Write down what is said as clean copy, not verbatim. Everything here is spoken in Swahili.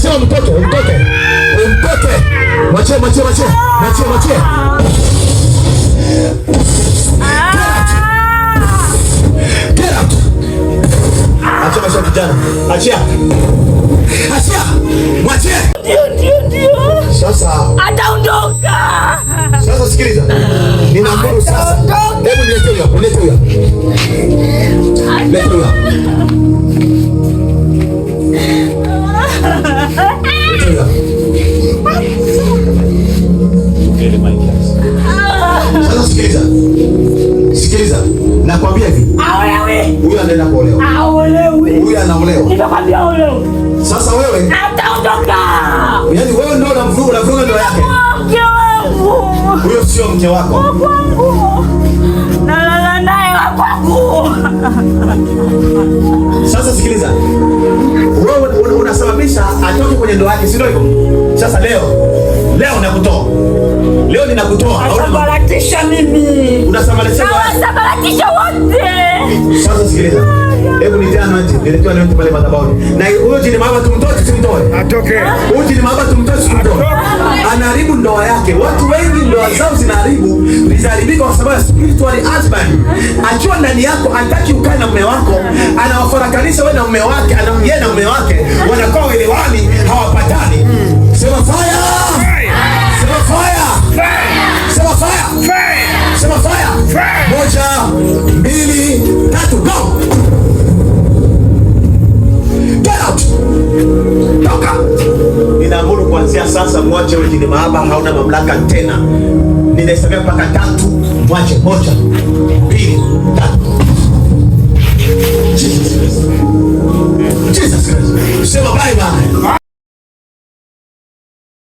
Nasema mtoke. Mwachie. Get out. Achia maisha kijana. Achia. Mwachie. Ndio. Sasa ataondoka. Sasa sikiliza. Ninaamuru sasa. Hebu nilete huyo. Leta huyo. Sasa sikiliza. Nakwambia hivi. Huyu anaenda kuolewa. Huyu anaolewa. Nitakwambia aolewe. Sasa wewe ataondoka. Yaani wewe ndio unamvuruga ndoa yake. Huyo sio mke wako. Nalala naye wa kwangu. Sasa sikiliza. Wewe unasababisha atoke kwenye ndoa yake, si ndio hivyo? Sasa leo nakutoa. Leo ninakutoa. Unasabaratisha mimi. Unasabaratisha wote. Sasa sikiliza. Hebu nilitoa anointing pale madhabahuni. Na huyo jini mama tumtoe tusimtoe. Atoke. Huyo jini mama tumtoe tusimtoe. Anaharibu ndoa yake. Watu wengi ndoa zao zinaharibika kwa sababu ya spiritual husband. Akiwa ndani yako hataki ukae na mume wako, anawafarakanisha wewe na mume wake, yeye na mume wake, wanakuwa welewani, hawapatani. Sema fire! Sema fire! Sema fire! Sema fire! 1, 2, 3, go! Get out! Toka! Ninaamuru kuanzia sasa mwache wewe jini mahaba, hauna mamlaka tena. Ninahesabia mpaka 3. Mwache. 1, 2, 3. Jesus Christ. Sema bye bye.